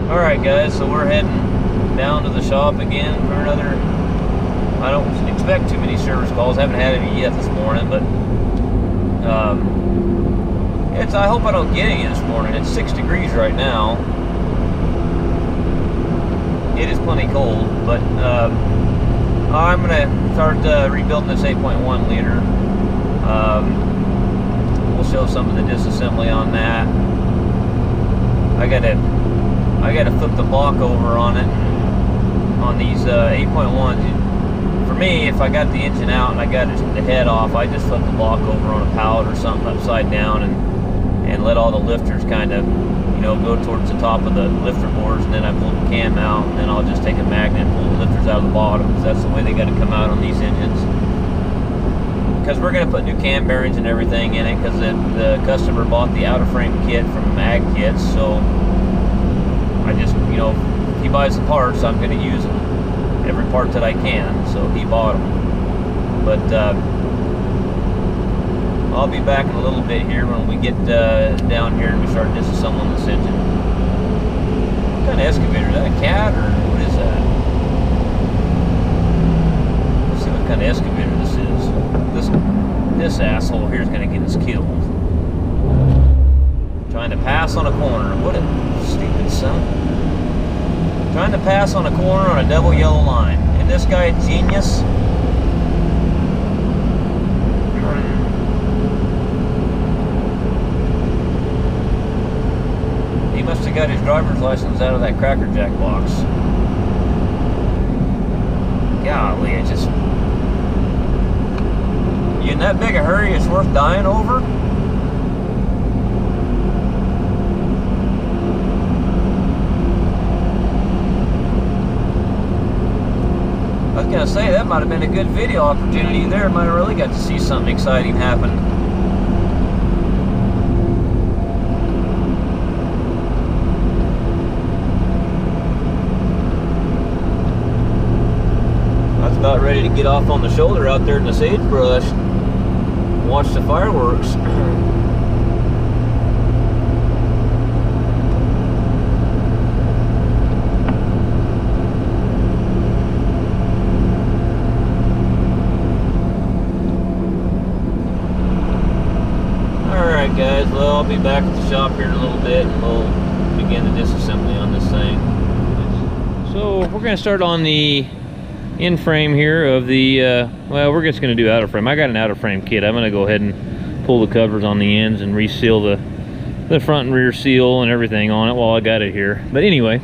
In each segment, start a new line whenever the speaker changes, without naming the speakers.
Alright guys, so we're heading down to the shop again for another, I don't expect too many service calls, haven't had any yet this morning, but I hope I don't get any this morning. It's 6 degrees right now. It is plenty cold, but I'm going to start rebuilding this 8.1 liter. We'll show some of the disassembly on that. I gotta flip the block over on it, on these 8.1s. For me, if I got the engine out and I got the head off, I just flip the block over on a pallet or something upside down and let all the lifters kind of, you know, go towards the top of the lifter boards, and then I pull the cam out, and then I'll just take a magnet and pull the lifters out of the bottom, because that's the way they got to come out on these engines. Because we're going to put new cam bearings and everything in it, because the customer bought the outer frame kit from Mag Kits, so I just, you know, if he buys the parts, I'm going to use every part that I can, so he bought them. But I'll be back in a little bit here when we get down here and we start disassembling this engine. What kind of excavator? Is that a cat, or what is that? Let's see what kind of excavator this is. This asshole here is going to get us killed. Trying to pass on a corner. What a stupid son. Trying to pass on a corner on a double yellow line. Isn't this guy a genius? He must have got his driver's license out of that Cracker Jack box. Golly, it just... You in that big a hurry it's worth dying over? I was gonna say, that might have been a good video opportunity there. Might have really got to see something exciting happen. I was about ready to get off on the shoulder out there in the sagebrush and watch the fireworks. Alright guys, well, I'll be back at the shop here in a little bit and we'll begin the disassembly on this thing. So we're going to start on the in frame here of the well, we're just going to do outer frame. I got an outer frame kit. I'm going to go ahead and pull the covers on the ends and reseal the front and rear seal and everything on it while I got it here. But anyway,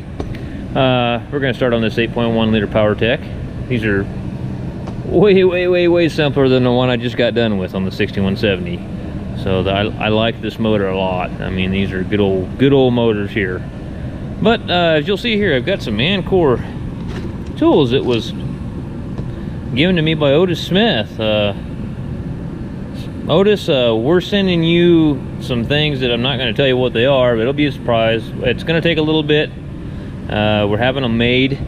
we're going to start on this 8.1 liter powertech. These are way simpler than the one I just got done with on the 6170. So I like this motor a lot. I mean, these are good old motors here. But as you'll see here, I've got some Ancor tools that was given to me by Otis Smith. Otis, we're sending you some things that I'm not going to tell you what they are, but it'll be a surprise. It's going to take a little bit. We're having them made,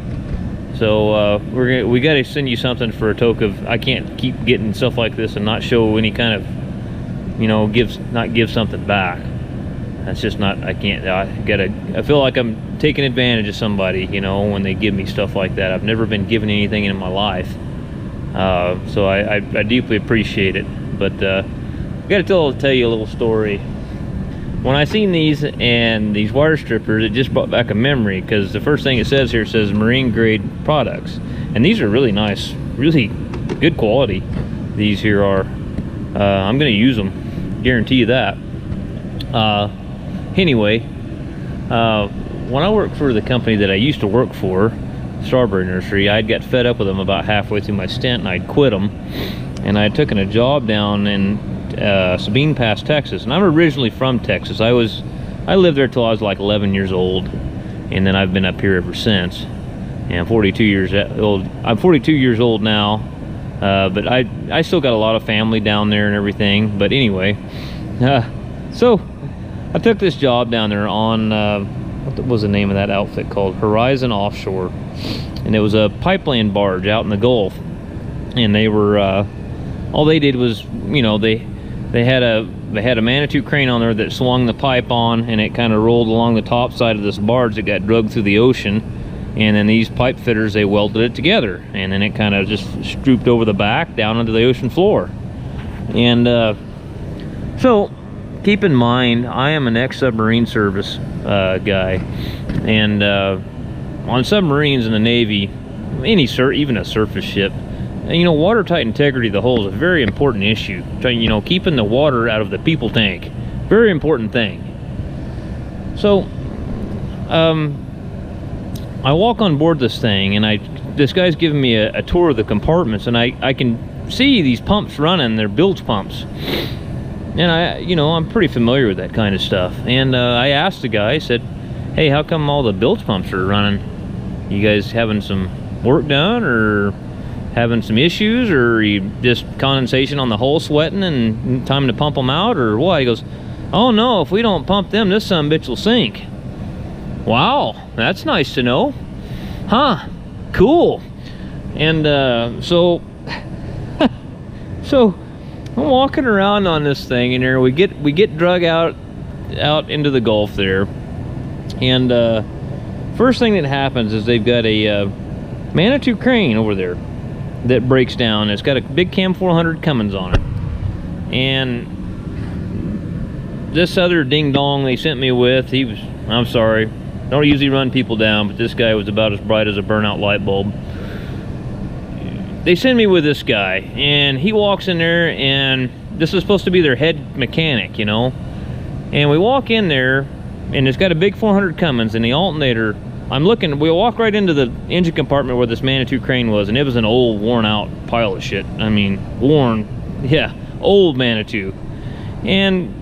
so we got to send you something for a token of. I can't keep getting stuff like this and not show any kind of, you know, not give something back. That's just not. I can't. I feel like I'm taking advantage of somebody, you know, when they give me stuff like that. I've never been given anything in my life. So I deeply appreciate it, but I got to tell you a little story. When I seen these and these wire strippers, it just brought back a memory, because the first thing it says here says marine grade products, and these are really nice, really good quality. These here are. I'm going to use them, guarantee you that. Anyway, when I worked for the company that I used to work for, Strawberry Nursery, I'd got fed up with them about halfway through my stint, and I'd quit them, and I'd taken a job down in Sabine Pass, Texas. And I'm originally from Texas. I lived there till I was like 11 years old, and then I've been up here ever since. And I'm 42 years old. I'm 42 years old now, but I still got a lot of family down there and everything. But anyway, so I took this job down there on what was the name of that outfit called? Horizon Offshore. And it was a pipeline barge out in the Gulf. And they were all they did was, you know, they they had a Manitou crane on there that swung the pipe on, and it kind of rolled along the top side of this barge that got dragged through the ocean. And then these pipe fitters, they welded it together, and then it kind of just strooped over the back down onto the ocean floor. And so keep in mind, I am an ex-submarine service guy, and on submarines in the Navy, even a surface ship, you know, watertight integrity of the hull is a very important issue. You know, keeping the water out of the people tank, very important thing. So I walk on board this thing, and this guy's giving me a tour of the compartments, and I can see these pumps running. They're bilge pumps, and I'm pretty familiar with that kind of stuff. And I asked the guy, I said, hey, how come all the bilge pumps are running? You guys having some work done, or having some issues, or you just condensation on the hull sweating and time to pump them out, or what? He goes, oh no, if we don't pump them, this sumbitch will sink. Wow, that's nice to know. Huh, cool. And so I'm walking around on this thing, and there we get drug out into the Gulf there. And first thing that happens is they've got a Manitou crane over there that breaks down. It's got a big Cam 400 Cummins on it. And this other ding dong they sent me with, I'm sorry, don't usually run people down, but this guy was about as bright as a burnout light bulb. They send me with this guy, and he walks in there, and this is supposed to be their head mechanic, you know. And we walk in there, and it's got a big 400 Cummins, and the alternator, we walk right into the engine compartment where this Manitou crane was, and it was an old, worn out pile of shit. I mean, old Manitou. And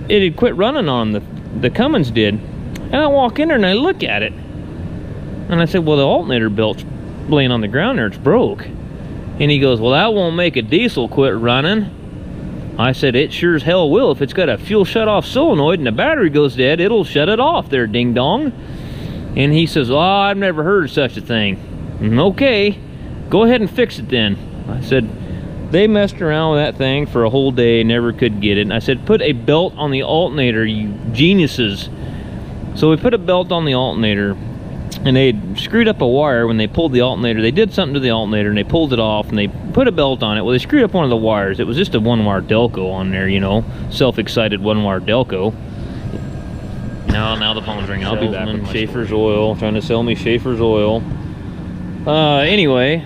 it had quit running on the Cummins did. And I walk in there and I look at it, and I said, well, the alternator belt's laying on the ground there, it's broke. And he goes, well, that won't make a diesel quit running. I said, it sure as hell will. If it's got a fuel shut-off solenoid and the battery goes dead, it'll shut it off there, ding-dong. And he says, oh, I've never heard of such a thing. Okay, go ahead and fix it then. I said, they messed around with that thing for a whole day, never could get it. And I said, put a belt on the alternator, you geniuses. So we put a belt on the alternator, and they screwed up a wire when they pulled the alternator. They did something to the alternator, and they pulled it off, and they put a belt on it. Well, they screwed up one of the wires. It was just a one-wire Delco on there, you know, self-excited one-wire Delco. Now the phone's ringing. I'll be back with Schaefer's oil, trying to sell me Schaefer's oil. Anyway,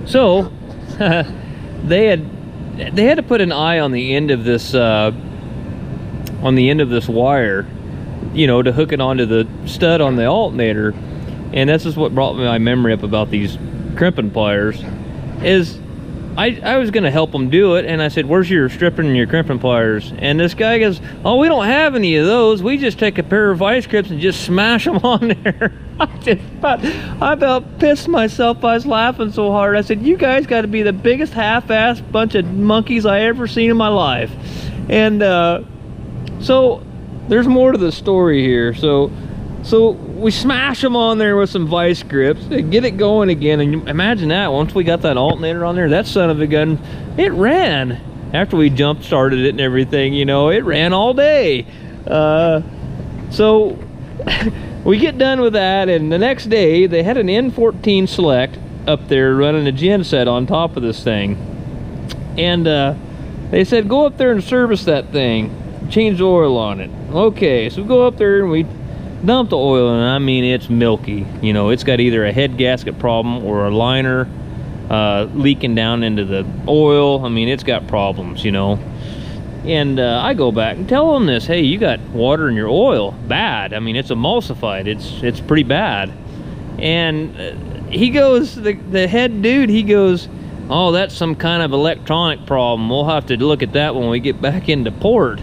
so they had to put an eye on the end of this wire, you know, to hook it onto the stud on the alternator. And this is what brought my memory up about these crimping pliers. Is I was gonna help them do it, and I said, where's your stripping and your crimping pliers? And this guy goes, oh, we don't have any of those. We just take a pair of vice grips and just smash them on there. I about pissed myself. I was laughing so hard. I said, you guys got to be the biggest half-assed bunch of monkeys I ever seen in my life. And so there's more to the story here. So we smash them on there with some vice grips and get it going again. And imagine that, once we got that alternator on there, that son of a gun, it ran. After we jump started it and everything, you know, it ran all day. So we get done with that, and the next day they had an N14 Select up there running a gen set on top of this thing. And they said, go up there and service that thing, change the oil on it. Okay, so we go up there and we dump the oil, and I mean, it's milky. You know, it's got either a head gasket problem or a liner leaking down into the oil. I mean, it's got problems, you know. And I go back and tell them this, hey, you got water in your oil, bad. I mean, it's emulsified, it's pretty bad. And he goes, the head dude, he goes, oh, that's some kind of electronic problem. We'll have to look at that when we get back into port.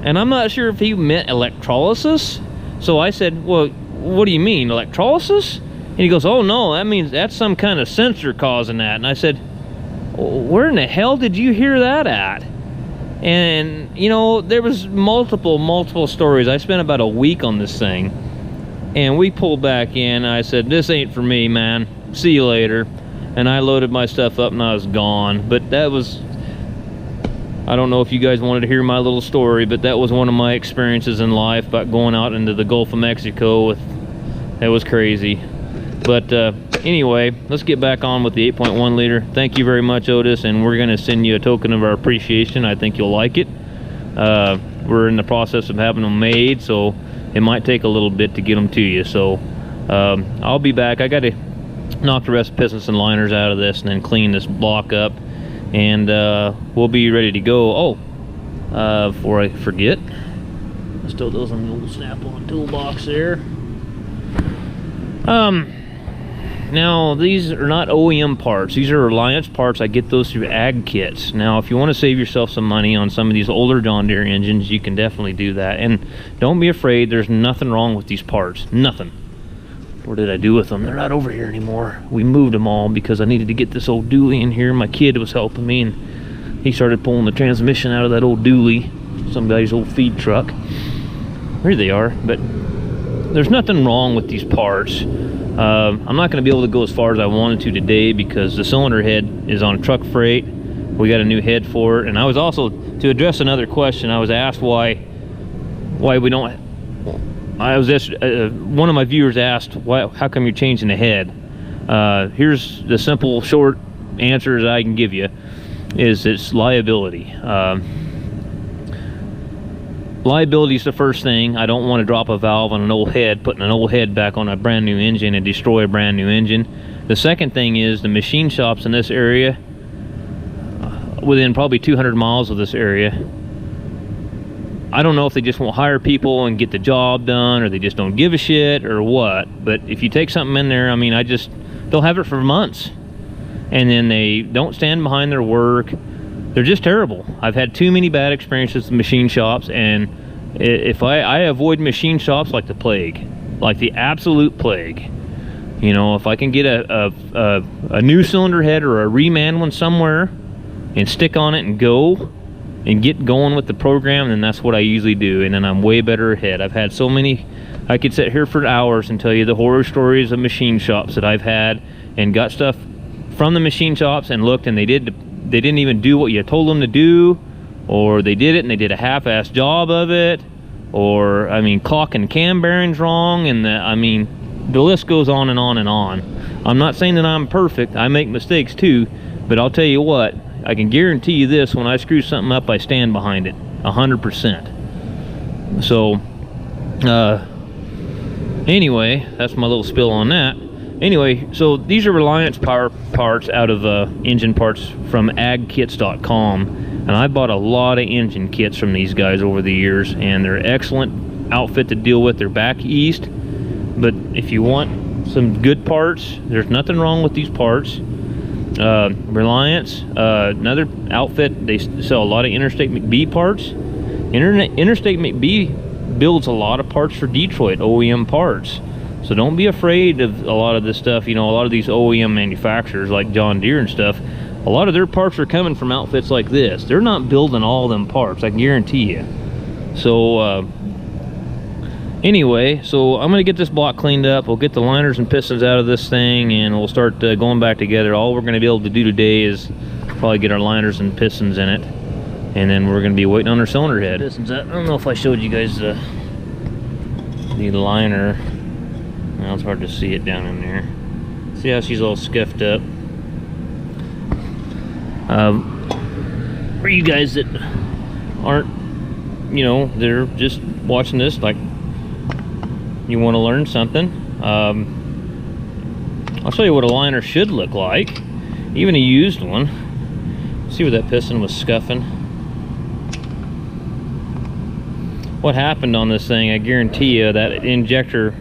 And I'm not sure if he meant electrolysis. So I said, well, what do you mean, electrolysis? And he goes, oh no, that means that's some kind of sensor causing that. And I said, where in the hell did you hear that at? And you know, there was multiple stories. I spent about a week on this thing, and we pulled back in. I said, this ain't for me, man, see you later. And I loaded my stuff up and I was gone. But that was I don't know if you guys wanted to hear my little story, but that was one of my experiences in life about going out into the Gulf of Mexico. It was crazy. But anyway, let's get back on with the 8.1 liter. Thank you very much, Otis, and we're going to send you a token of our appreciation. I think you'll like it. We're in the process of having them made, so it might take a little bit to get them to you. So I'll be back. I got to knock the rest of pistons and liners out of this and then clean this block up, and we'll be ready to go. Before I forget, let's throw those on the old snap-on toolbox there. Now these are not OEM parts, these are Reliance parts. I get those through ag kits. Now if you want to save yourself some money on some of these older John Deere engines, you can definitely do that. And don't be afraid, there's nothing wrong with these parts, nothing. What did I do with them? They're not over here anymore. We moved them all because I needed to get this old dually in here. My kid was helping me, and he started pulling the transmission out of that old dually, somebody's old feed truck. Here they are. But there's nothing wrong with these parts. I'm not going to be able to go as far as I wanted to today because the cylinder head is on truck freight. We got a new head for it. And I was also, to address another question, I was asked why we don't. I was asked, one of my viewers asked, how come you're changing the head? Here's the simple, short answer that I can give you: is it's liability. Liability is the first thing. I don't want to drop a valve on an old head, putting an old head back on a brand new engine and destroy a brand new engine. The second thing is the machine shops in this area, within probably 200 miles of this area, I don't know if they just won't hire people and get the job done, or they just don't give a shit, or what. But if you take something in there, I mean, they'll have it for months, and then they don't stand behind their work. They're just terrible. I've had too many bad experiences with machine shops, and if I avoid machine shops like the plague, like the absolute plague. You know, if I can get a new cylinder head or a reman one somewhere and stick on it and go and get going with the program, then that's what I usually do, and then I'm way better ahead. I've had so many, I could sit here for hours and tell you the horror stories of machine shops that I've had, and got stuff from the machine shops and looked, and they didn't even do what you told them to do, or they did it and they did a half-ass job of it, or I mean, caulk and cam bearings wrong, and I mean, the list goes on and on and on. I'm not saying that I'm perfect. I make mistakes too, but I'll tell you what, I can guarantee you this: when I screw something up, I stand behind it 100%. So anyway, that's my little spill on that. Anyway, so these are Reliance power parts out of engine parts from agkits.com, and I bought a lot of engine kits from these guys over the years, and they're excellent outfit to deal with. They're back east, but if you want some good parts, there's nothing wrong with these parts. Reliance, another outfit, they sell a lot of Interstate McBee parts. Interstate McBee builds a lot of parts for Detroit, OEM parts. So don't be afraid of a lot of this stuff. You know, a lot of these OEM manufacturers like John Deere and stuff, a lot of their parts are coming from outfits like this. They're not building all them parts, I can guarantee you. So anyway, so I'm gonna get this block cleaned up. We'll get the liners and pistons out of this thing, and we'll start going back together. All we're gonna be able to do today is probably get our liners and pistons in it, and then we're gonna be waiting on our cylinder head. Pistons, I don't know if I showed you guys the liner. Now it's hard to see it down in there. See how she's all scuffed up. For you guys that aren't, you know, they're just watching this like you want to learn something, I'll show you what a liner should look like, even a used one. See where that piston was scuffing. What happened on this thing, I guarantee you that injector,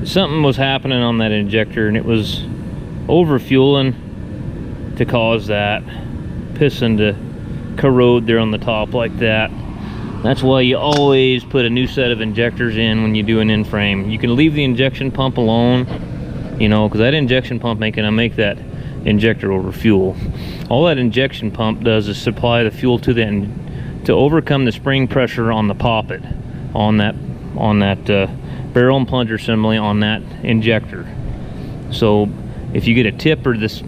something was happening on that injector, and it was over fueling to cause that piston to corrode there on the top like that. That's why you always put a new set of injectors in when you do an in-frame. You can leave the injection pump alone, you know, because that injection pump ain't gonna make that injector over fuel. All that injection pump does is supply the fuel to to overcome the spring pressure on the poppet, on that barrel and plunger assembly on that injector. So if you get a tip or this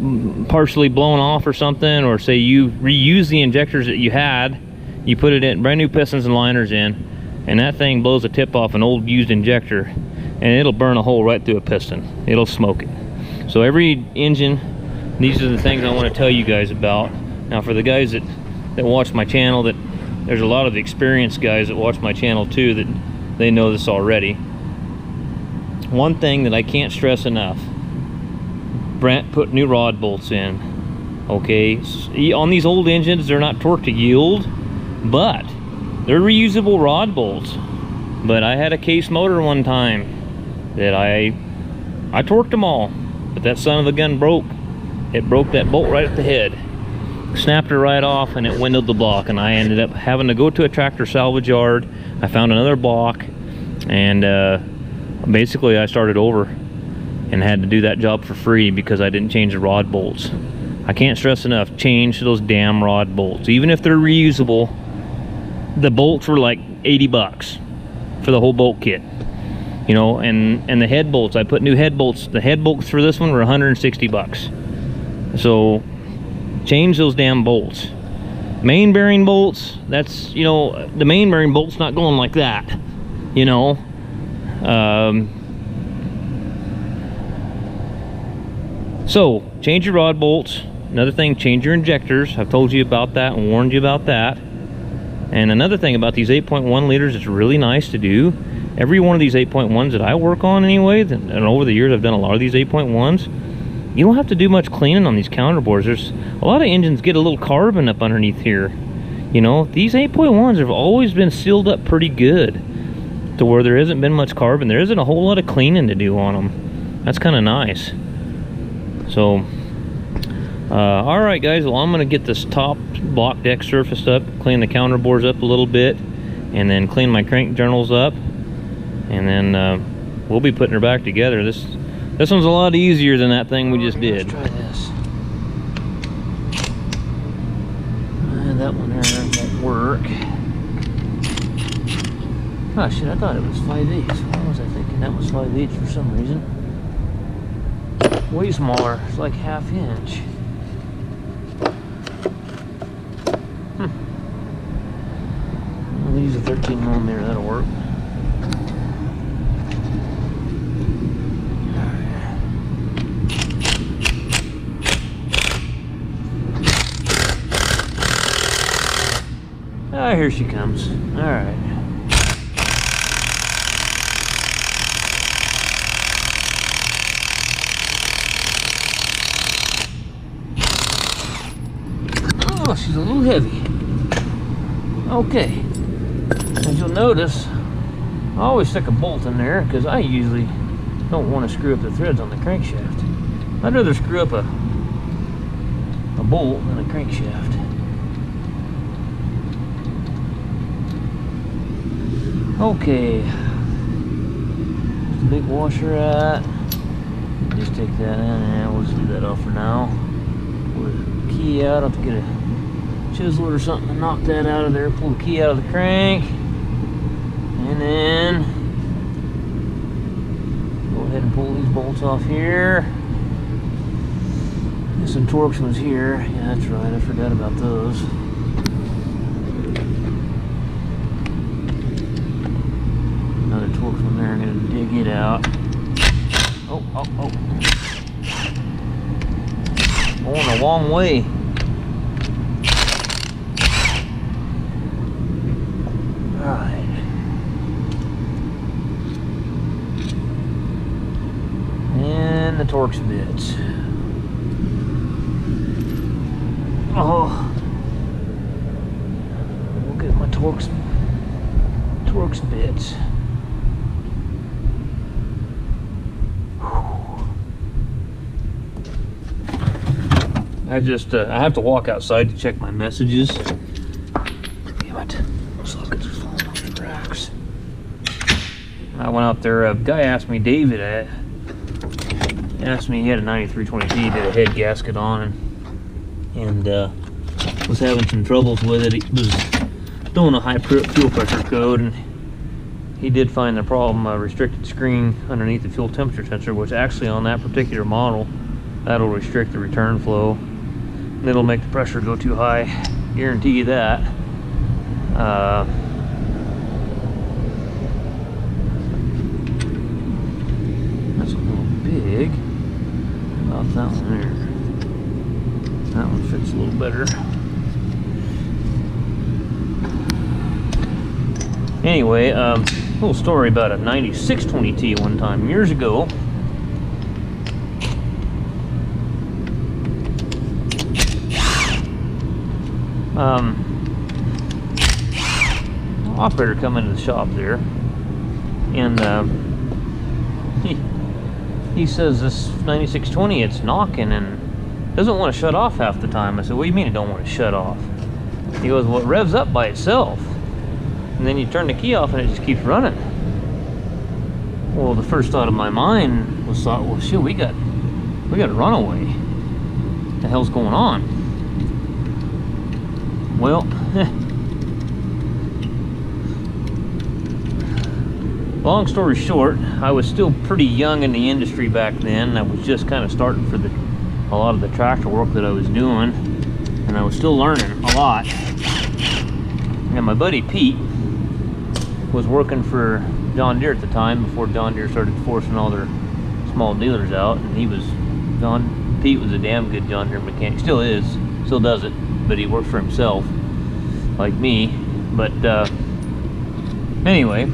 partially blown off or something, or say you reuse the injectors that you had, you put it in brand new pistons and liners in, and that thing blows a tip off an old used injector, and it'll burn a hole right through a piston. It'll smoke it. So every engine, these are the things I want to tell you guys about. Now for the guys that watch my channel, that there's a lot of experienced guys that watch my channel too, that they know this already. One thing that I can't stress enough, Brent put new rod bolts in. Okay, on these old engines, they're not torque to yield, but they're reusable rod bolts. But I had a case motor one time that I torqued them all, but that son of a gun broke. It broke that bolt right at the head, snapped her right off, and it windowed the block, and I ended up having to go to a tractor salvage yard. I found another block, and basically I started over and had to do that job for free because I didn't change the rod bolts. I can't stress enough, change those damn rod bolts. Even if they're reusable, the bolts were like 80 bucks for the whole bolt kit. You know, and the head bolts, I put new head bolts. The head bolts for this one were 160 bucks. So change those damn bolts. Main bearing bolts, that's, you know, the main bearing bolt's not going like that, you know. So change your rod bolts. Another thing, change your injectors. I've told you about that and warned you about that. And another thing about these 8.1 liters, it's really nice to do. Every one of these 8.1s that I work on anyway, and over the years I've done a lot of these 8.1s, you don't have to do much cleaning on these counterbores. There's a lot of engines get a little carbon up underneath here. You know, these 8.1s have always been sealed up pretty good to where there hasn't been much carbon. There isn't a whole lot of cleaning to do on them. That's kind of nice. So, all right guys, well I'm gonna get this top block deck surfaced up, clean the counterbores up a little bit, and then clean my crank journals up, and then we'll be putting her back together. This one's a lot easier than that thing we just did.
Let's try this. That one there won't work. Oh shit, I thought it was 5/8. What was I thinking? That was 5/8 for some reason. Way smaller. It's like 1/2 inch. I'll use a 13mm, that'll work. Ah, here she comes. All right. Oh, she's a little heavy. Okay. As you'll notice, I always stick a bolt in there because I usually don't want to screw up the threads on the crankshaft. I'd rather screw up a bolt than a crankshaft. Okay, there's the big washer at. Just take that in, and we'll just leave that off for now. Pull the key out. I'll have to get a chisel or something to knock that out of there. Pull the key out of the crank, and then go ahead and pull these bolts off here. There's some Torx ones here. Yeah, that's right. I forgot about those. Another Torx one there. I'm going to dig it out. Oh. Going a long way. Alright. And the Torx bits. Oh. We'll get my Torx bits. I have to walk outside to check my messages. Damn it. Sockets are falling off the racks. I went out there, a guy asked me, David asked me, he had a 9320T, did a head gasket on and was having some troubles with it. He was doing a high fuel pressure code, and he did find the problem, a restricted screen underneath the fuel temperature sensor, which actually on that particular model
That'll restrict the return flow. And it'll make the pressure go too high. Guarantee you that. That's a little big. About that one there. That one fits a little better. Anyway, little story about a 9620T one time years ago. Operator come into the shop there, and he says this 9620, it's knocking and doesn't want to shut off half the time. I said, what do you mean it don't want to shut off? He goes, well, it revs up by itself, and then you turn the key off and it just keeps running. Well, the first thought of my mind was, well, shit, we got a runaway. What the hell's going on? Well, long story short, I was still pretty young in the industry back then. I was just kind of starting for a lot of the tractor work that I was doing, and I was still learning a lot. And my buddy Pete was working for John Deere at the time, before John Deere started forcing all their small dealers out. And Pete was a damn good John Deere mechanic, still is, still does it, but he works for himself, like me. But anyway,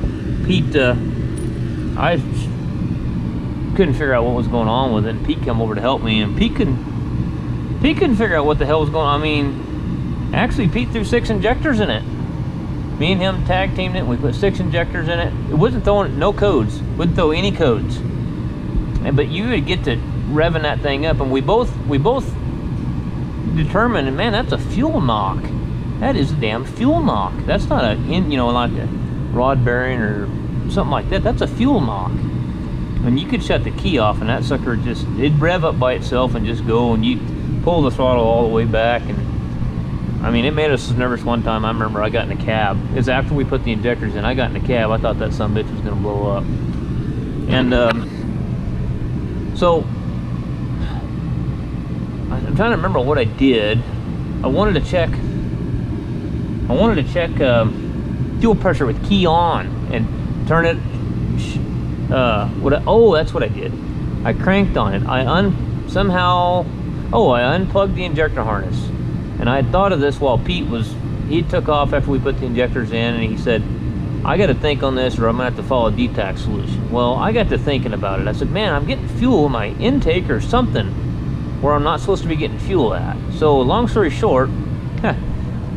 Pete, I couldn't figure out what was going on with it, and Pete came over to help me, and Pete couldn't figure out what the hell was going on. I mean, actually Pete threw 6 injectors in it. Me and him tag teamed it. We put 6 injectors in it. It wasn't throwing no codes, wouldn't throw any codes, but you would get to revving that thing up, and we both determined, and man, that's a fuel knock. That is a damn fuel knock. That's not a, like a rod bearing or something like that. That's a fuel knock. And you could shut the key off and that sucker it'd rev up by itself and just go, and you pull the throttle all the way back. And I mean, it made us nervous one time. I remember I got in the cab. It was after we put the injectors in. I got in the cab. I thought that son of a bitch was gonna blow up. And so I'm trying to remember what I did. I wanted to check fuel pressure with key on and turn it. That's what I did. I cranked on it. I unplugged the injector harness, and I had thought of this while he took off after we put the injectors in, and he said, I got to think on this, or I'm gonna have to follow a DTAC solution. Well, I got to thinking about it. I said, man, I'm getting fuel in my intake or something where I'm not supposed to be getting fuel at. So long story short,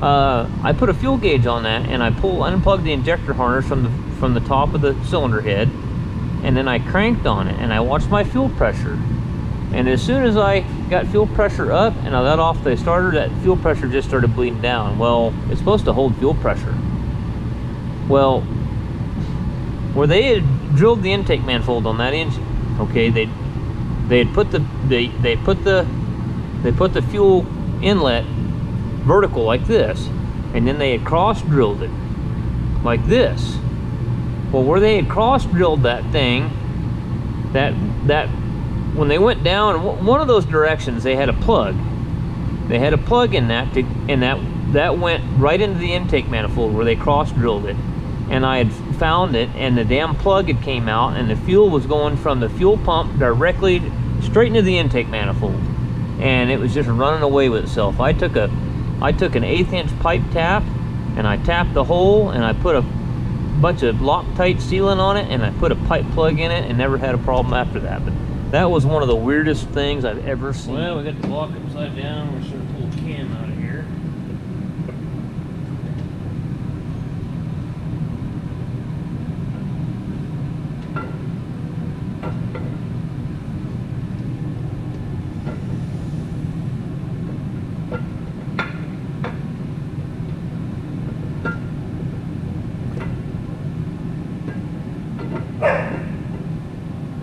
I put a fuel gauge on that, and I unplugged the injector harness from the top of the cylinder head, and then I cranked on it, and I watched my fuel pressure. And as soon as I got fuel pressure up and I let off the starter, that fuel pressure just started bleeding down. Well, it's supposed to hold fuel pressure. Well, where they had drilled the intake manifold on that engine, okay, they had put the fuel inlet vertical like this, and then they had cross drilled it like this. Well, where they had cross drilled that thing, that when they went down one of those directions, they had a plug. They had a plug in that, and that went right into the intake manifold where they cross drilled it. And I had found it, and the damn plug had came out, and the fuel was going from the fuel pump directly straight into the intake manifold, and it was just running away with itself. I took an 1/8 inch pipe tap, and I tapped the hole, and I put a bunch of Loctite sealant on it, and I put a pipe plug in it, and never had a problem after that. But that was one of the weirdest things I've ever seen. Well, we got the block upside down. We're sort of pull the cam out of here.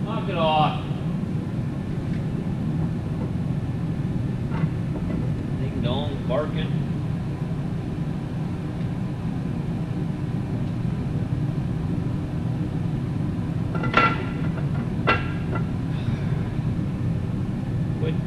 Knock it off. Ding dong.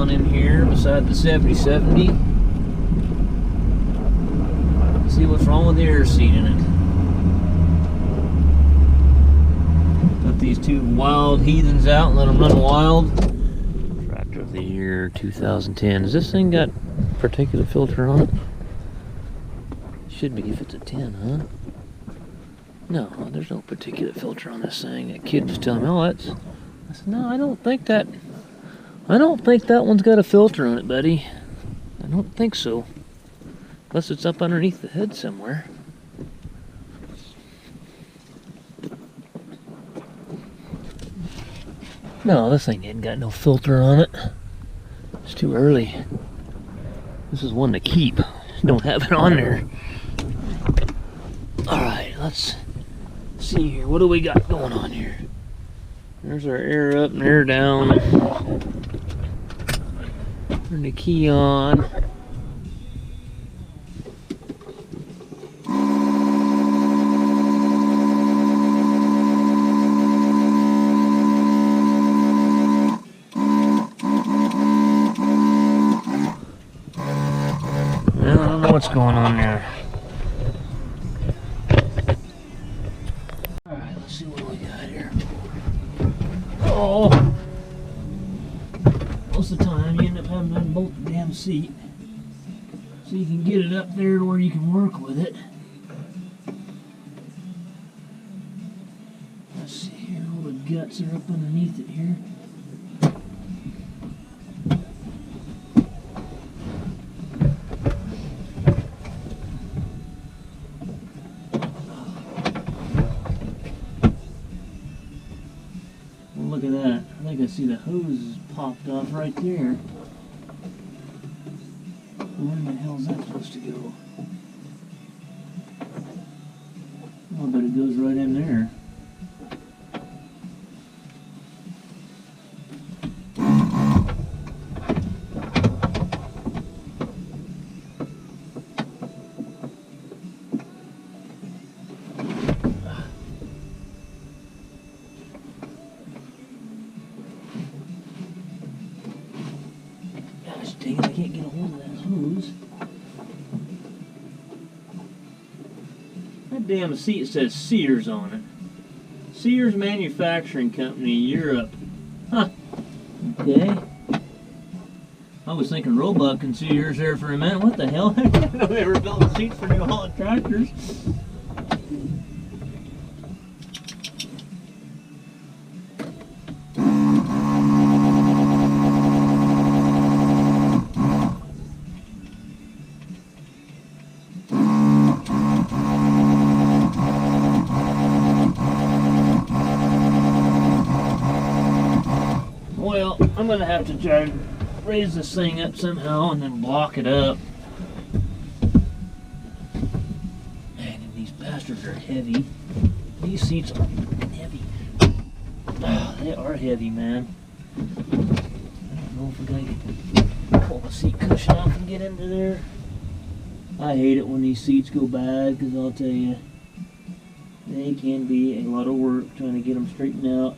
on in here beside the 7070. See what's wrong with the air seat in it. Put these two wild heathens out and let them run wild. Tractor of the year 2010. Has this thing got particulate filter on it? Should be if it's a 10, huh? No, there's no particulate filter on this thing. That kid was telling me, oh, that's... I said, no, I don't think that one's got a filter on it, buddy. I don't think so. Unless it's up underneath the head somewhere. No, this thing ain't got no filter on it. It's too early. This is one to keep. Don't have it on there. Alright, let's see here. What do we got going on here? There's our air up and air down. Turn the key on. I don't know what's going on there. Alright, let's see what we got here. Oh! Most of the time you end up having to unbolt the damn seat so you can get it up there to where you can work with it. Let's see here, all the guts are up underneath it here. Look at that. I think I see the hose popped off right there. Where the hell is that supposed to go? Oh, I bet it goes right in there. Dang it, I can't get a hold of that hose. That damn seat says Sears on it. Sears Manufacturing Company, Europe. Huh. Okay. I was thinking Roebuck and Sears there for a minute. What the hell? I didn't know they were building seats for New Holland tractors. Well, I'm going to have to try to raise this thing up somehow and then block it up. Man, and these bastards are heavy. These seats are heavy. Oh, they are heavy, man. I don't know if I can pull the seat cushion off and get into there. I hate it when these seats go bad because I'll tell you, they can be a lot of work trying to get them straightened out.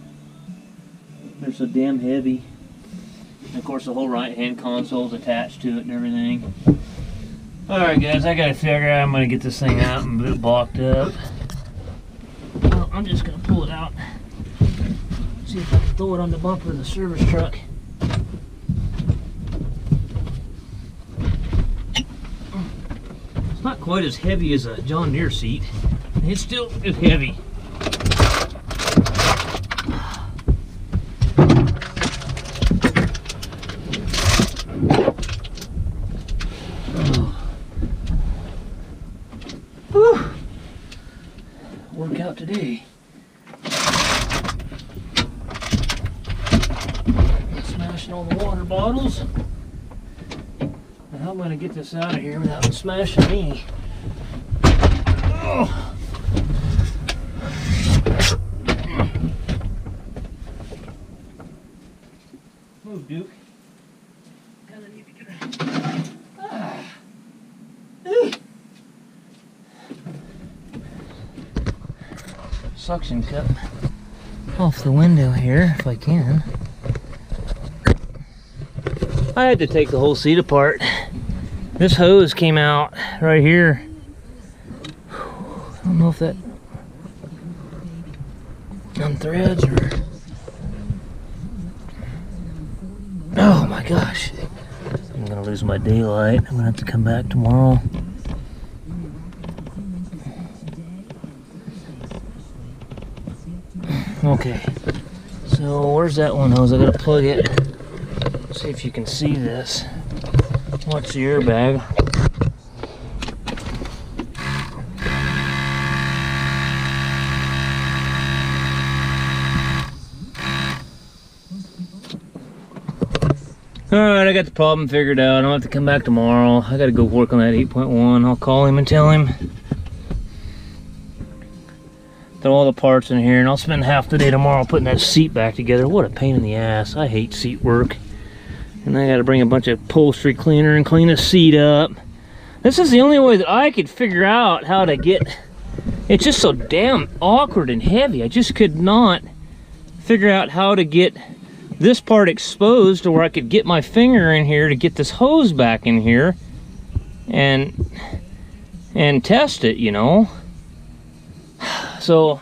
They're so damn heavy. And of course the whole right hand console is attached to it and everything. Alright guys, I gotta figure out how I'm gonna get this thing out and get it blocked up. Well, I'm just gonna pull it out. See if I can throw it on the bumper of the service truck. It's not quite as heavy as a John Deere seat. It still is heavy. Workout today. Smashing all the water bottles. Now how am I going to get this out of here without it smashing me? Oh. Move, Duke. Kind of need to get her. Suction cup off the window here if I can. I had to take the whole seat apart. This hose came out right here. I don't know if that unthreads or... Oh my gosh. I'm gonna lose my daylight. I'm gonna have to come back tomorrow. Okay. So where's that one hose? I gotta plug it. See if you can see this. What's the airbag? Alright, I got the problem figured out. I'll have to come back tomorrow. I gotta go work on that 8.1. I'll call him and tell him. Throw all the parts in here, and I'll spend half the day tomorrow putting that seat back together. What a pain in the ass. I hate seat work. And I gotta bring a bunch of upholstery cleaner and clean the seat up. This is the only way that I could figure out how to get... It's just so damn awkward and heavy. I just could not figure out how to get this part exposed to where I could get my finger in here to get this hose back in here and test it, you know. So,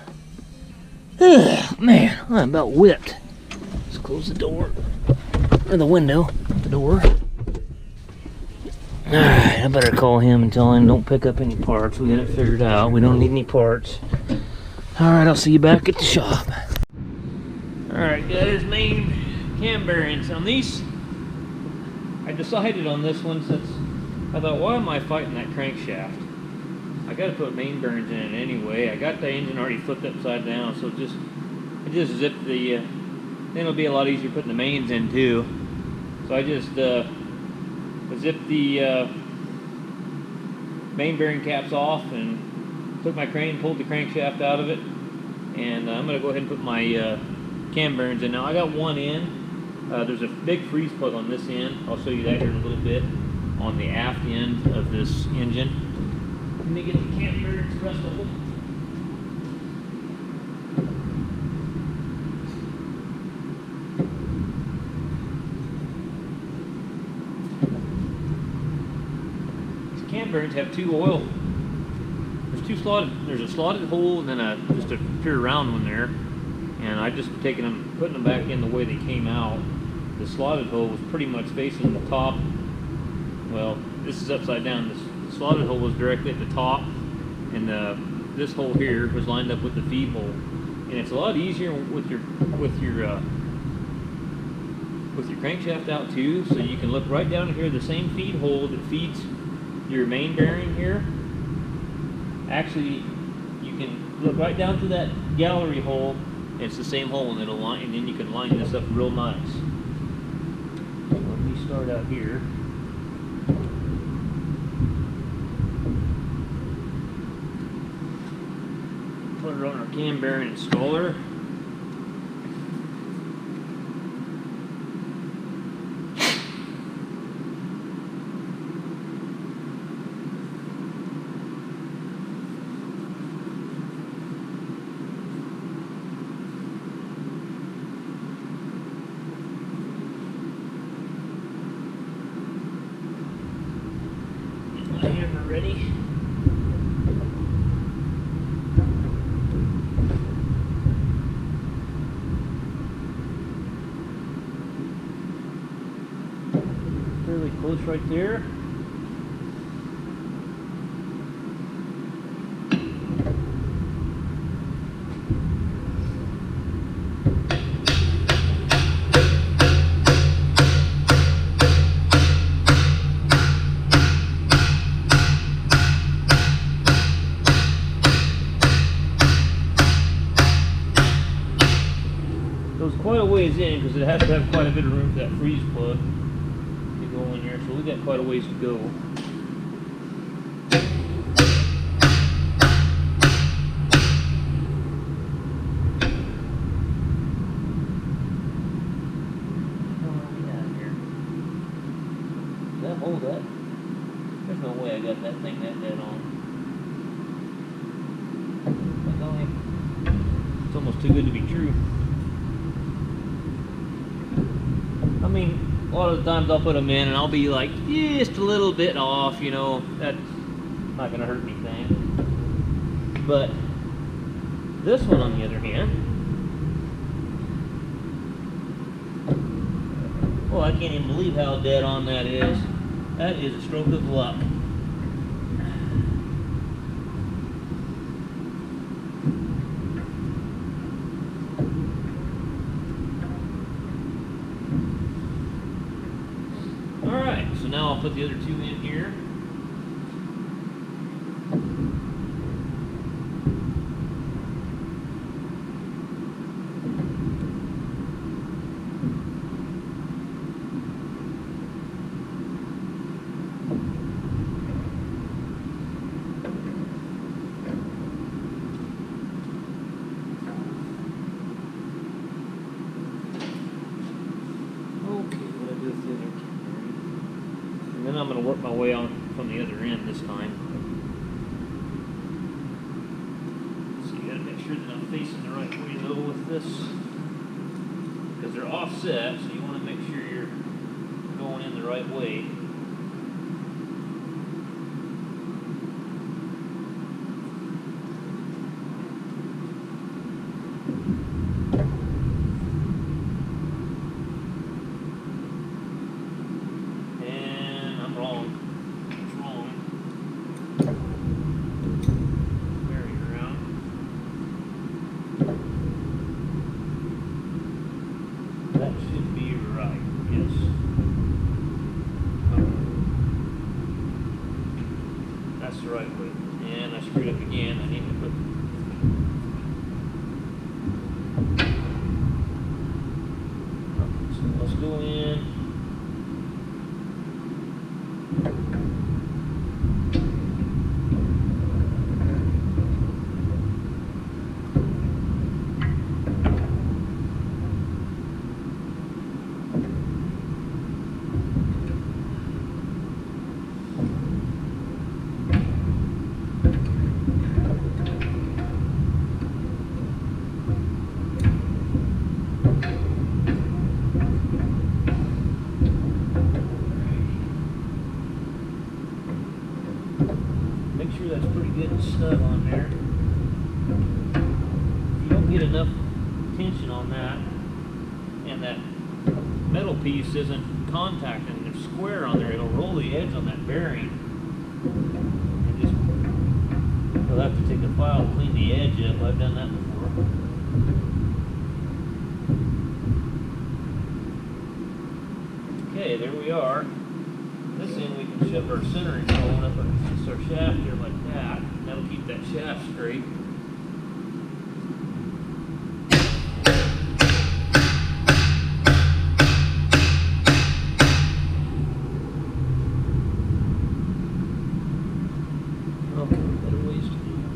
man, I'm about whipped. Let's close the door. Or the window, not the door. Alright, I better call him and tell him don't pick up any parts. We got it figured out. We don't need any parts. Alright, I'll see you back at the shop. Alright guys, main cam bearings. On these, I decided on this one since I thought, why am I fighting that crankshaft? I got to put main bearings in it anyway. I got the engine already flipped upside down, so I just zip the, then it'll be a lot easier putting the mains in too. So I just zipped the main bearing caps off and took my crane, pulled the crankshaft out of it, and I'm going to go ahead and put my cam bearings in. Now I got one in. There's a big freeze plug on this end. I'll show you that here in a little bit on the aft end of this engine. Let me get the cam bearings the rest of them. These cam bearings have two oil. There's a slotted hole and then just a pure round one there. And I just putting them back in the way they came out. The slotted hole was pretty much facing the top. Well, this is upside down. The slotted hole was directly at the top, and this hole here was lined up with the feed hole. And it's a lot easier with your crankshaft out too, so you can look right down here. The same feed hole that feeds your main bearing here. Actually, you can look right down to that gallery hole. It's the same hole, and it'll line, and then you can line this up real nice. So let me start out here. Put it on our cam bearing installer. Get my hammer ready. Fairly close right there. Goes quite a ways in because it has to have quite a bit of room for that freeze plug to go in there, so we got quite a ways to go. Does that hold up? There's no way I got that thing that dead on. It's almost too good to be true. I mean,
a lot of the times I'll put them in and I'll be like just a little bit off, you know, that's not gonna hurt anything. But this one on the other hand, oh, I can't even believe how dead on that is. That is a stroke of luck. Alright, so now I'll put the other two in here. Then I'm going to work my way on from the other end this time. So you got to make sure that I'm facing the right way though with this, because they're offset, so you want to make sure you're going in the right way. That should be right, yes. That's the right way. And I screwed up again. I need to put... So let's go in. Make sure that's pretty good and snug on there. If you don't get enough tension on that, and that metal piece isn't contacting, they're square on there, it'll roll the edge on that bearing. And just, you'll have to take a file and clean the edge up. I've done that before. Okay, there we are. This end we can shove our centering hole up against our shaft here like that. That'll keep that shaft straight. Okay, better ways to do it.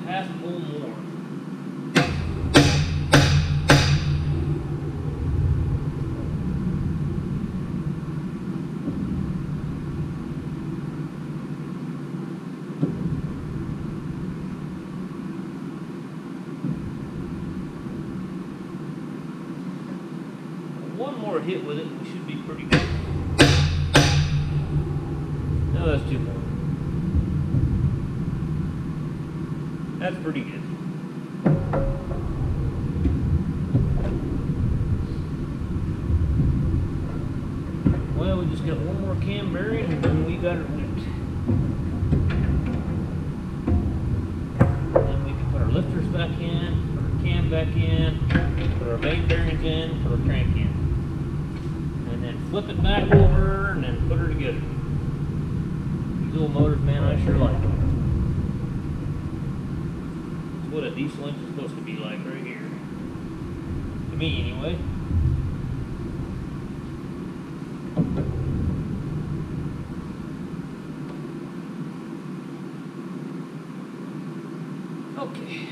Half full more. One more hit with it, we should be pretty good. No, that's two more. That's pretty good. Well, we just got one more cam bearing and then we got it whipped. Then we can put our lifters back in, put our cam back in, put our main bearings in, put our crank in. And then flip it back over and then put her together. These little motors, man, I sure like them. What a diesel engine is supposed to be like right here. To me, anyway. Okay.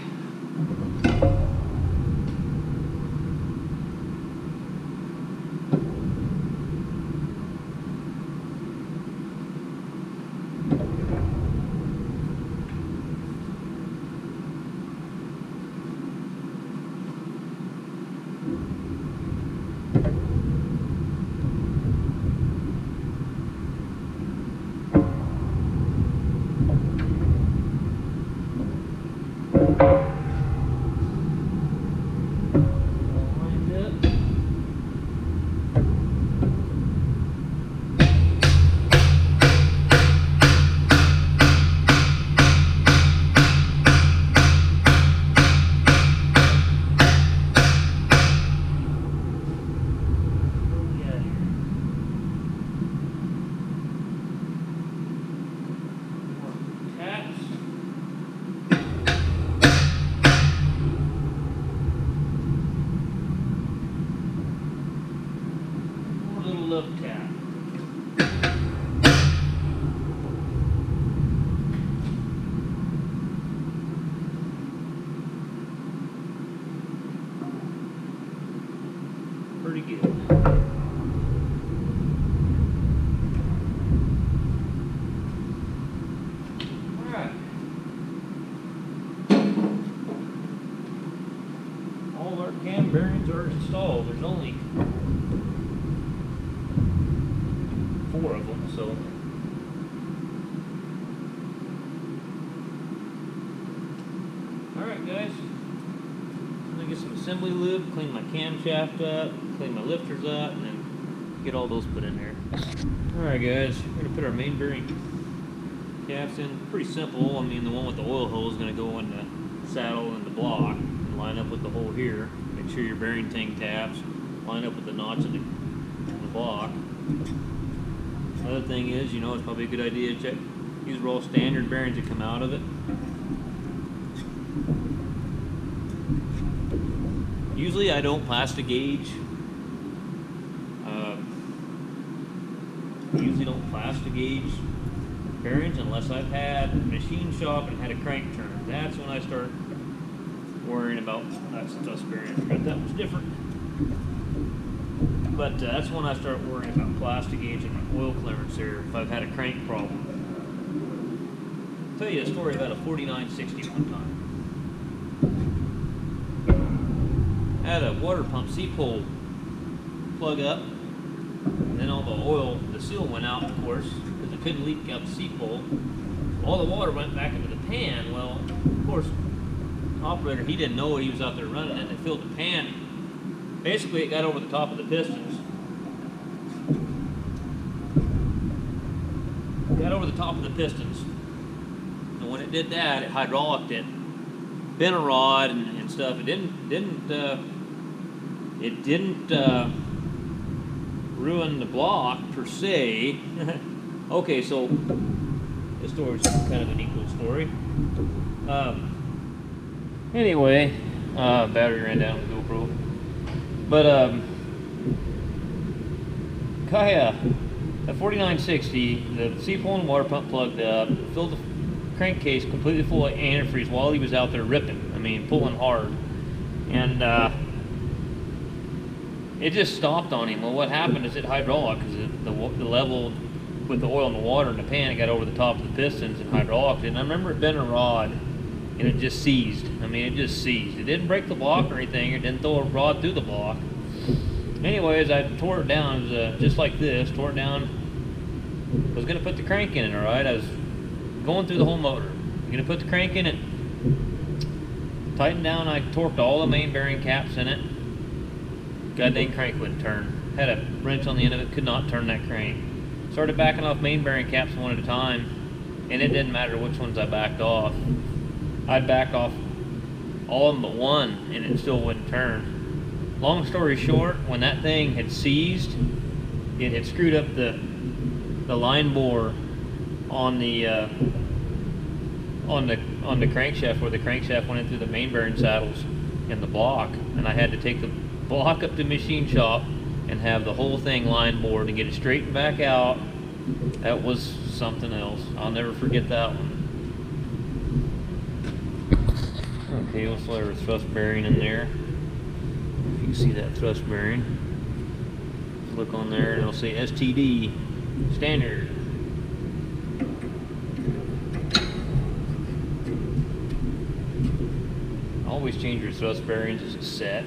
Love tap. Pretty good. All right. All of our cam bearings are installed. There's only 4 of them, so alright guys, I'm gonna get some assembly lube, clean my camshaft up, clean my lifters up, and then get all those put in there. Alright guys, we're gonna put our main bearing caps in. Pretty simple. I mean, the one with the oil hole is gonna go in the saddle and the block and line up with the hole here. Make sure your bearing tank taps line up with the notch in the block. Another thing is, you know, it's probably a good idea to check, use raw standard bearings that come out of it. Usually I don't plastic gauge. Usually don't plastic gauge bearings unless I've had a machine shop and had a crank turn. That's when I start worrying about that's bearing. I forgot that was different. But that's when I start worrying about plastic gauge and my oil clearance here if I've had a crank problem. I'll tell you a story about a 4960 one time. I had a water pump C-pole plug up, and then all the oil, the seal went out, of course, because it couldn't leak out the C-pole. All the water went back into the pan. Well, of course, the operator, he didn't know what he was out there running, and it filled the pan. Basically, it got over the top of the pistons. Got over the top of the pistons. And when it did that, it hydraulicked it. Bent a rod and stuff. It didn't ruin the block per se. Okay, so this story's kind of an equal story. Anyway, battery ran down with the GoPro. But Kaya, at 4960, the C-pole and water pump plugged up, filled the crankcase completely full of antifreeze while he was out there ripping. I mean, pulling hard, and it just stopped on him. Well, what happened is it hydraulic because the level with the oil and the water in the pan, it got over the top of the pistons and hydraulic. And I remember it bent a rod, and it just seized. I mean, it just seized. It didn't break the block or anything. It didn't throw a rod through the block. Anyways, I tore it down. It was just like this. Tore it down. I was going to put the crank in it, all right? I was going through the whole motor. I'm going to put the crank in it. Tightened down. I torqued all the main bearing caps in it. God dang crank wouldn't turn. Had a wrench on the end of it. Could not turn that crank. Started backing off main bearing caps one at a time. And it didn't matter which ones I backed off. I'd back off all of them but one, and it still wouldn't turn. Long story short, when that thing had seized, it had screwed up the line bore on the crankshaft, where the crankshaft went in through the main bearing saddles in the block, and I had to take the block up to the machine shop and have the whole thing line bored and get it straightened back out. That was something else. I'll never forget that one. Okay, we'll slide our thrust bearing in there. If you can see that thrust bearing. Look on there and it'll say STD, standard. Always change your thrust bearings as it's set.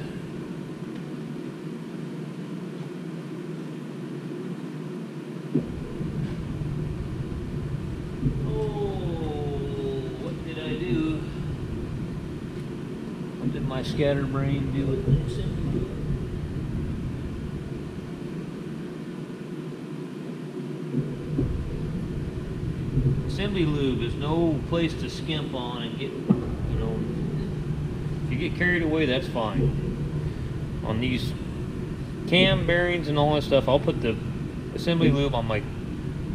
What did my scatterbrain do with this? Assembly lube is no place to skimp on and get, you know, if you get carried away, that's fine. On these cam bearings and all that stuff, I'll put the assembly lube on my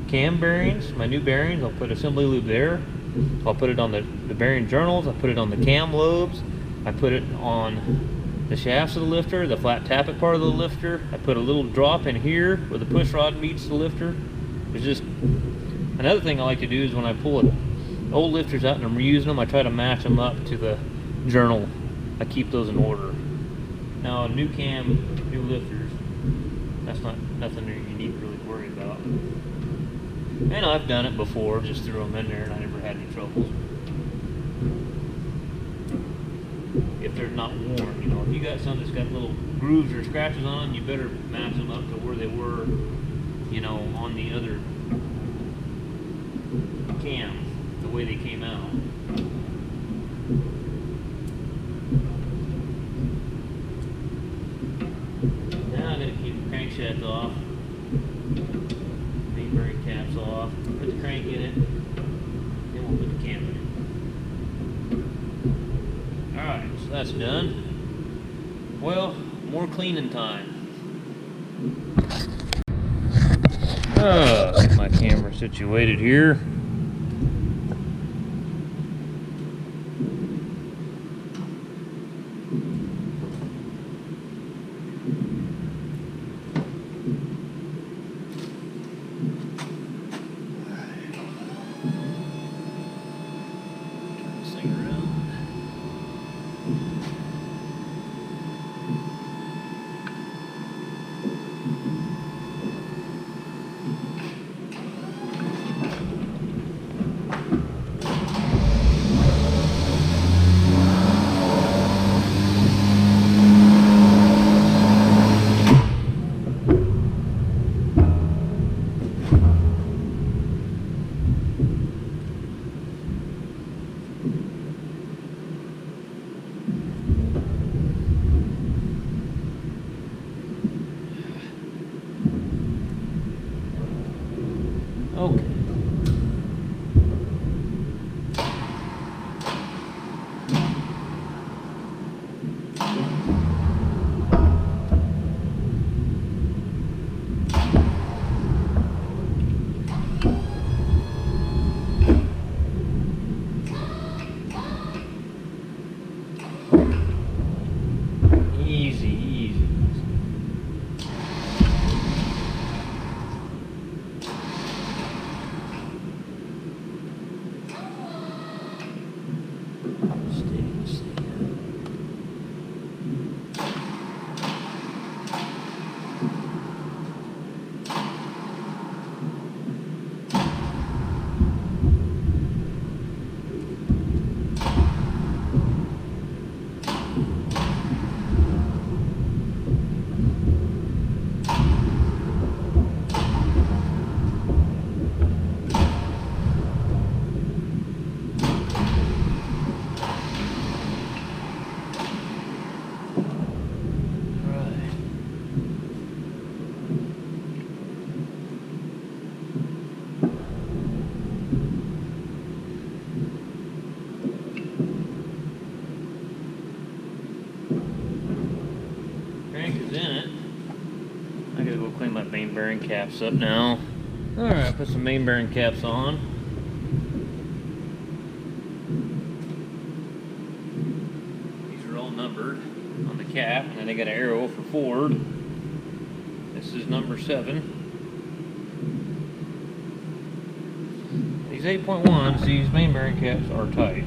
cam bearings, my new bearings. I'll put assembly lube there. I'll put it on the bearing journals. I put it on the cam lobes. I put it on the shafts of the lifter, the flat tappet part of the lifter. I put a little drop in here where the push rod meets the lifter. It's just another thing I like to do is when I pull old lifters out and I'm reusing them, I try to match them up to the journal. I keep those in order. Now, new cam, new lifters, that's not nothing you need to really worry about. And I've done it before, just threw them in there and I never had any troubles. If they're not worn, you know, if you got some that's got little grooves or scratches on them, you better match them up to where they were, you know, on the other cam, the way they came out. Now I'm going to keep the crankshaft off, main bearing caps off, put the crank in it, then we'll put the cam in it. Alright, so that's done. Well, more cleaning time. Get my camera situated here. Okay. Clean my main bearing caps up now. Alright, put some main bearing caps on. These are all numbered on the cap, and then they got an arrow for forward. This is number 7. These 8.1s, these main bearing caps are tight.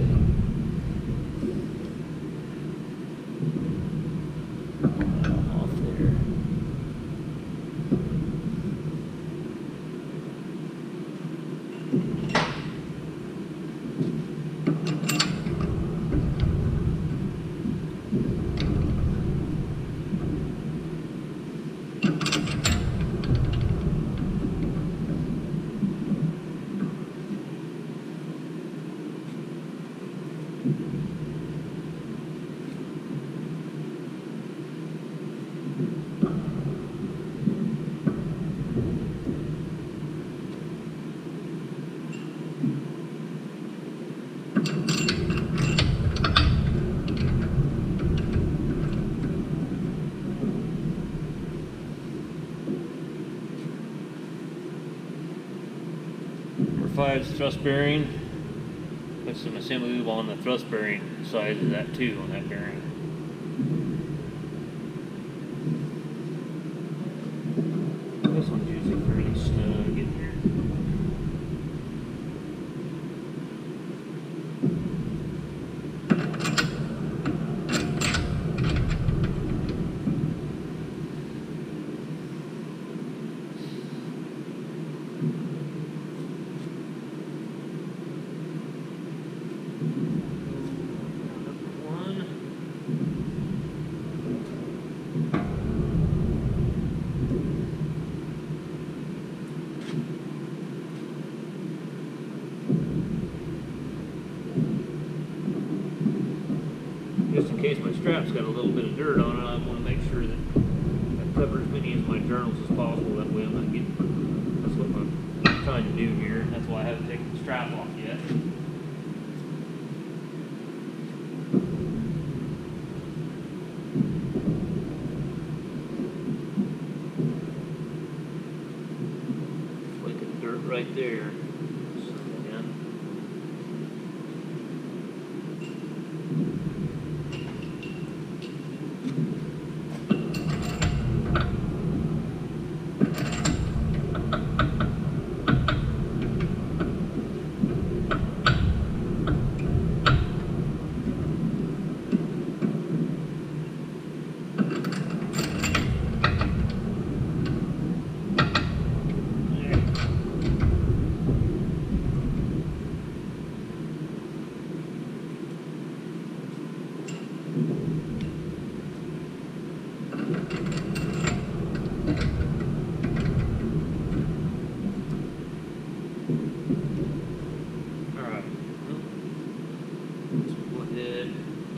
provides thrust bearing. Put some assembly lube on the thrust bearing side of that too, on that bearing. This one's usually pretty snug in here. Just in case my strap's got a little bit of dirt on it, I want to make sure that I cover as many of my journals as possible. That way I'm not getting, that's what I'm trying to do here. That's why I haven't taken the strap off yet. Look at the dirt right there.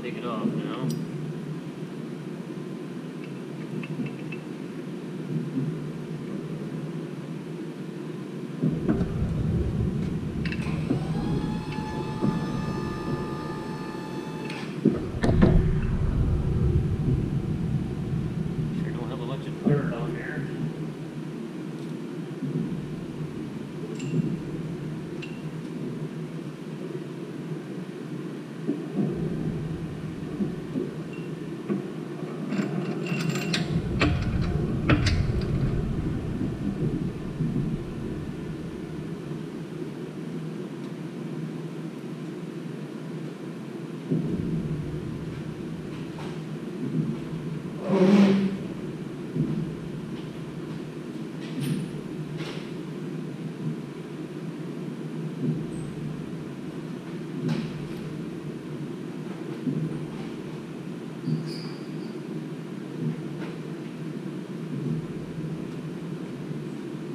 Take it off now. Sure don't have a bunch of dirt on there.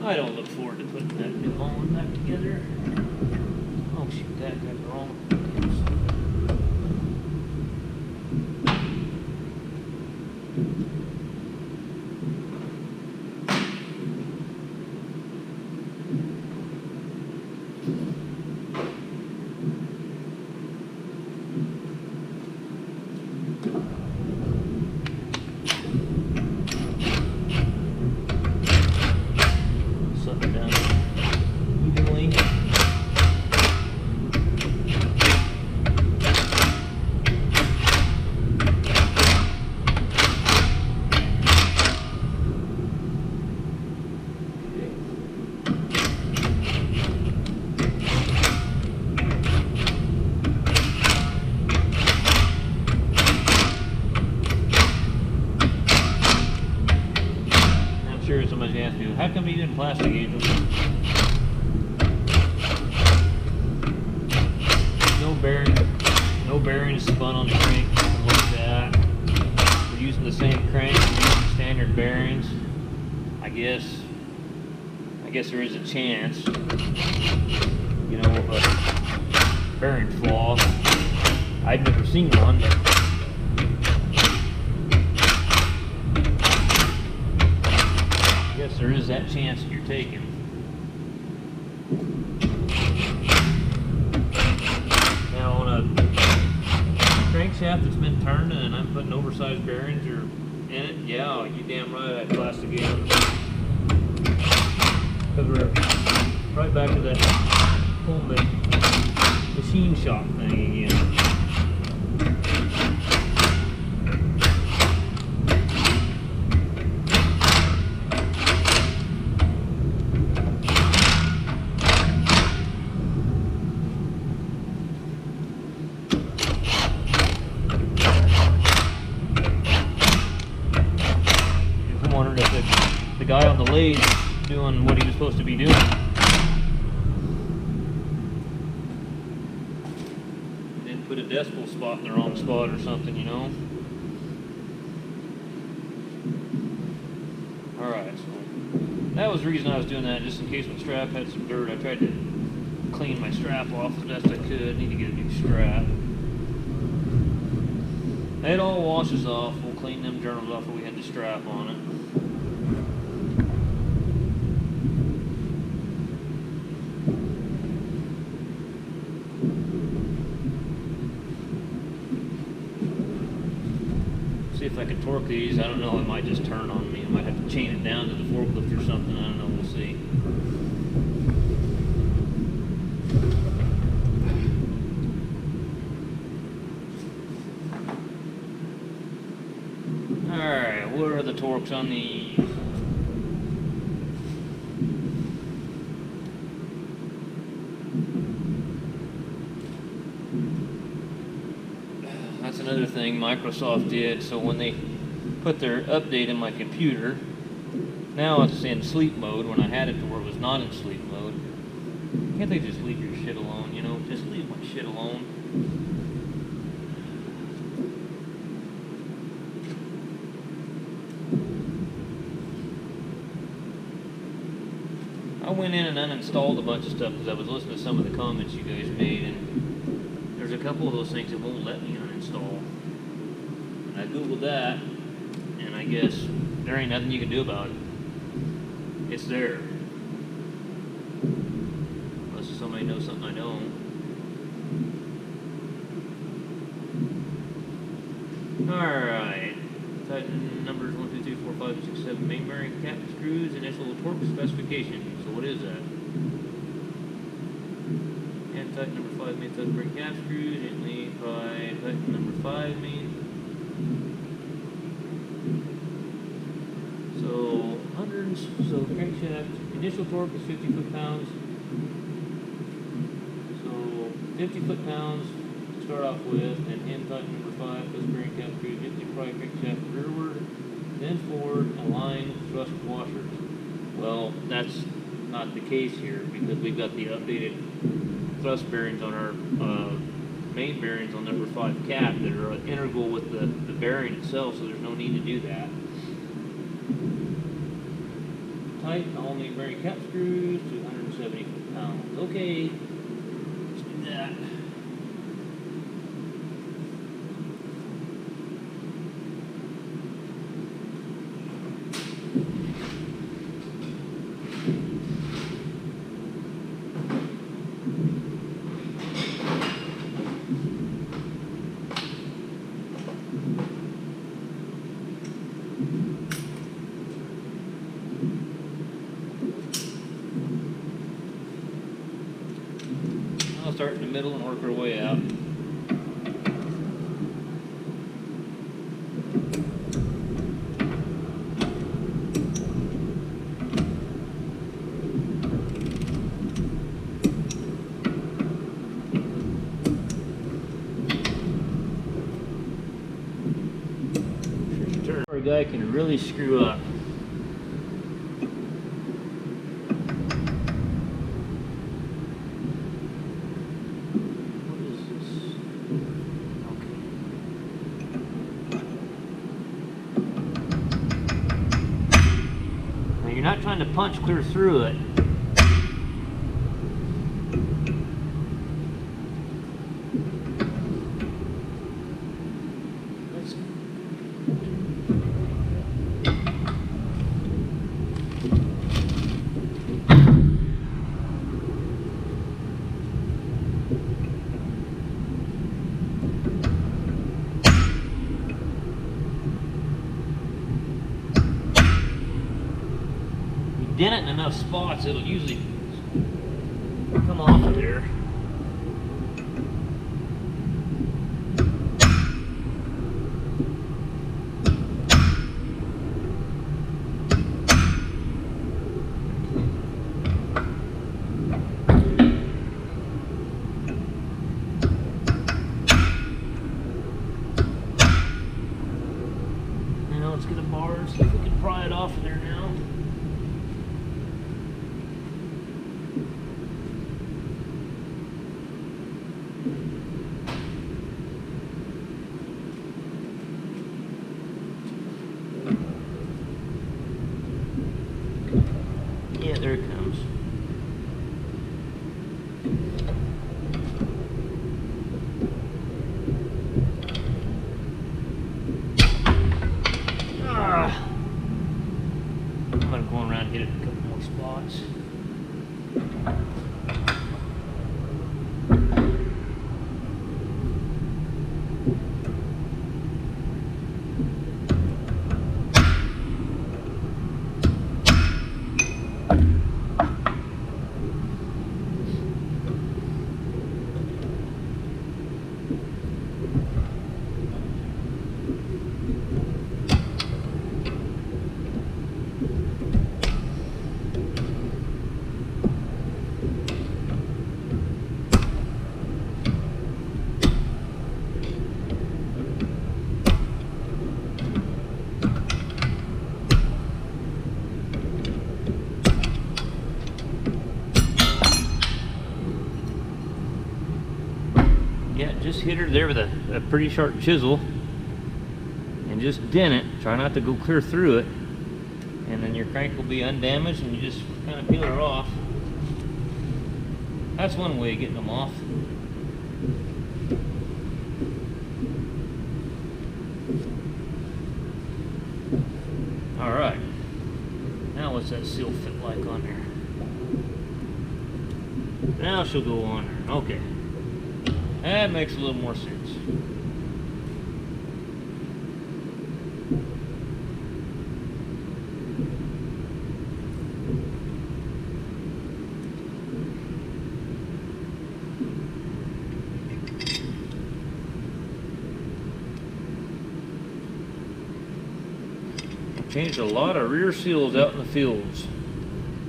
I don't look forward to putting that new Holland back together. Oh shoot, that got the wrong. Somebody asked me, how come you didn't plasticate them? No bearings spun on the crank, nothing like that. We're using the same crank, we're using standard bearings. I guess there is a chance, you know, of a bearing flaw. I've never seen one, but there is that chance that you're taking. Now on a crankshaft that's been turned and I'm putting oversized bearings or in it, yeah, you damn right I plasticate them. Because we're right back to that pull the machine shop thing again. I'm wondering if the guy on the lathe is doing what he was supposed to be doing. Put a decimal spot in the wrong spot or something, you know. Alright, so that was the reason I was doing that, just in case my strap had some dirt. I tried to clean my strap off as best I could. Need to get a new strap. It all washes off. We'll clean them journals off where we had the strap on it. See if I can torque these. I don't know, it might just turn on me. I might have to chain it down to the forklift or something. I don't know, we'll see. Alright, what are the torques on these? That's another thing Microsoft did. So when they put their update in my computer, now it's in sleep mode when I had it to where it was not in sleep mode. Can't they just leave your shit alone, you know? Just leave my shit alone. I went in and uninstalled a bunch of stuff because I was listening to some of the comments you guys made, and there's a couple of those things that won't let me uninstall. And I googled that, and I guess there ain't nothing you can do about it. It's there. Unless somebody knows something I don't. Alright. Tighten numbers 1, 2, 3, 4, 5, 6, 7 main bearing cap screws, initial torque specification. So what is that? And tighten number 5 main thread bearing cap screws, gently by tighten number 5 main. So hundreds, so crankshaft, initial torque is 50 foot-pounds. So 50 foot-pounds to start off with, and hand tighten number 5, those bearing cap screws, gently pry crankshaft rearward, then forward, align thrust washers. Well, that's not the case here because we've got the updated thrust bearings on our main bearings on number 5 cap that are integral with the bearing itself, so there's no need to do that. Tighten all main bearing cap screws to 170 foot-pounds. Okay, let's do that. I'll start in the middle and work our way out. Our guy can really screw up. You're not trying to punch clear through it. Dent it in enough spots, it'll usually come come off of there. Now let's get a barge, see if we can pry it off of there now. Yeah, there it comes. I'm gonna go around and hit it in a couple more spots. Yeah, just hit her there with a pretty sharp chisel and just dent it. Try not to go clear through it, and then your crank will be undamaged and you just kind of peel her off. That's one way of getting them off. Alright, now what's that seal fit like on there? Now she'll go on there. Okay. That makes a little more sense. Changed a lot of rear seals out in the fields.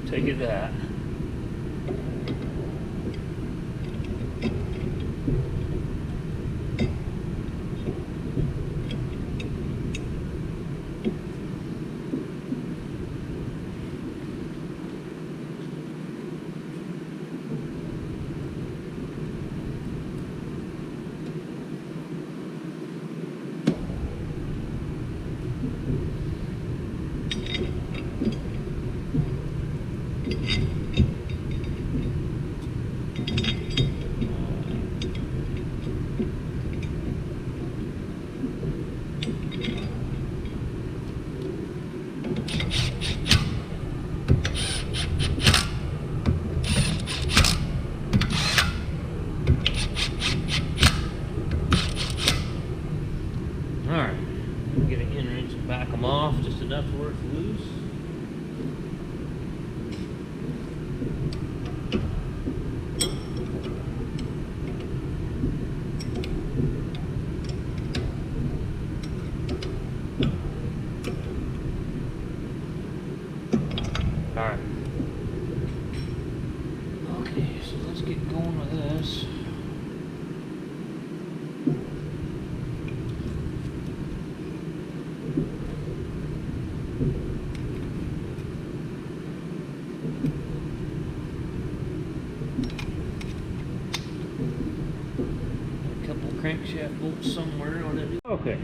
Take it that. Back them off just enough to where it's loose. Alright. Okay, so let's get going with this. Crankshaft bolts somewhere on it. Okay.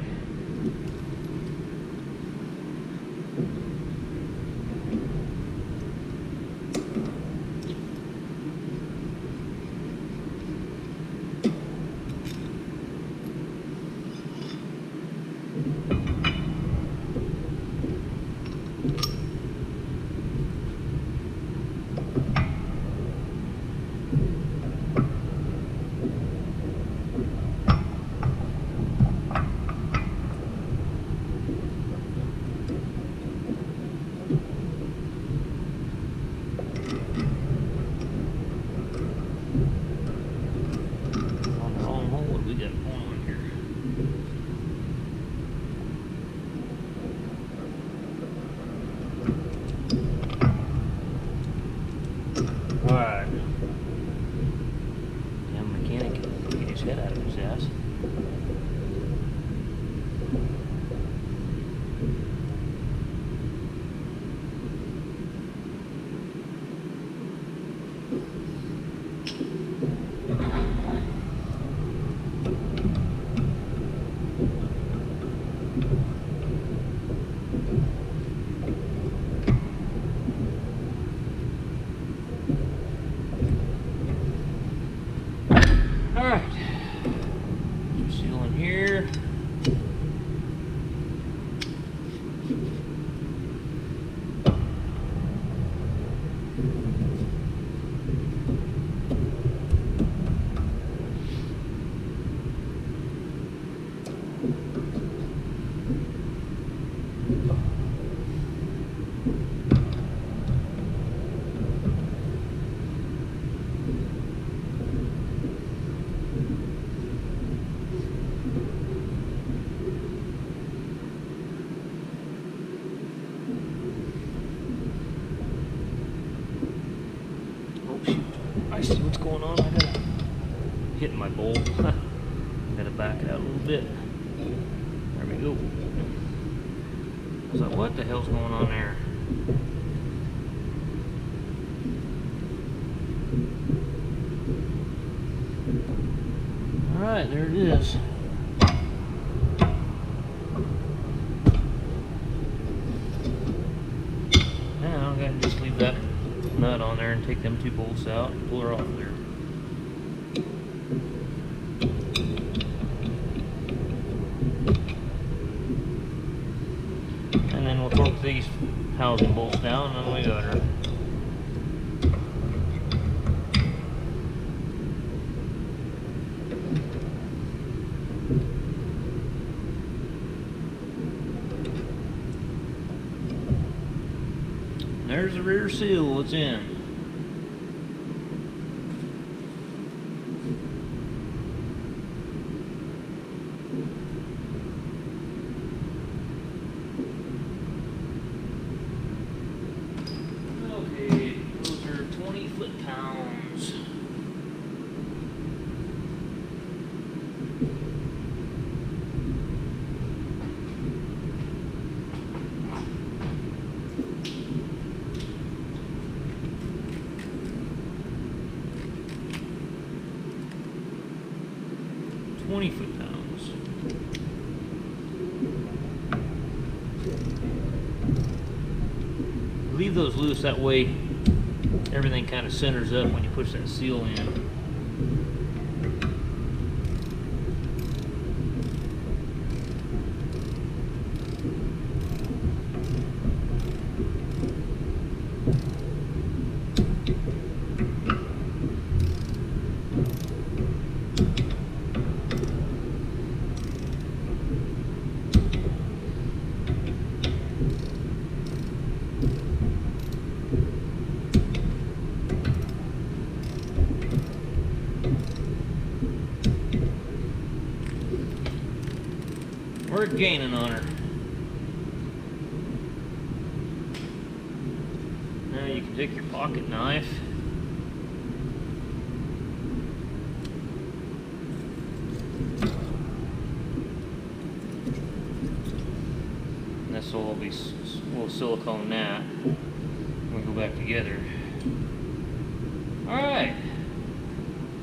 Oh shoot, I see what's going on. I gotta hit my bowl. Gotta back it out a little bit. There we go. I was like, what the hell's going on there? Alright, there it is. Now I'm gonna just leave that nut on there and take them two bolts out and pull her off there. And then we'll torque these housing bolts down and then we got her. There's the rear seal, it's in. Okay, those are 20 foot-pounds. Foot-pounds. Leave those loose, that way everything kind of centers up when you push that seal in. We're gaining on her. Now you can take your pocket knife. And this will be we'll silicone that. We'll go back together. Alright.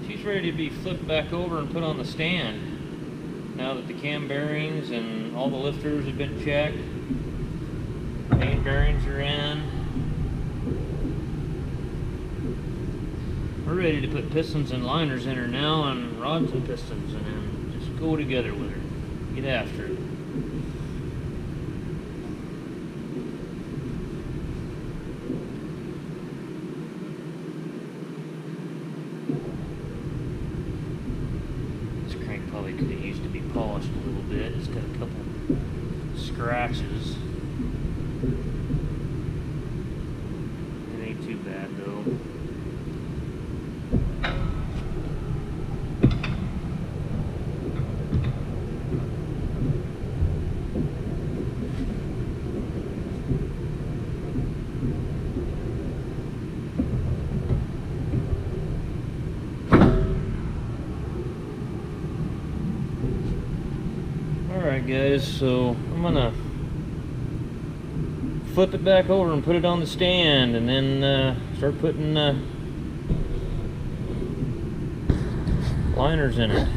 She's ready to be flipped back over and put on the stand. Now that the cam bearings and all the lifters have been checked, main bearings are in, we're ready to put pistons and liners in her now, and rods and pistons, and then just go together with her. Get after it. Probably could have used to be polished a little bit. It's got a couple scratches. It ain't too bad though. Alright guys, so I'm gonna flip it back over and put it on the stand, and then start putting liners in it.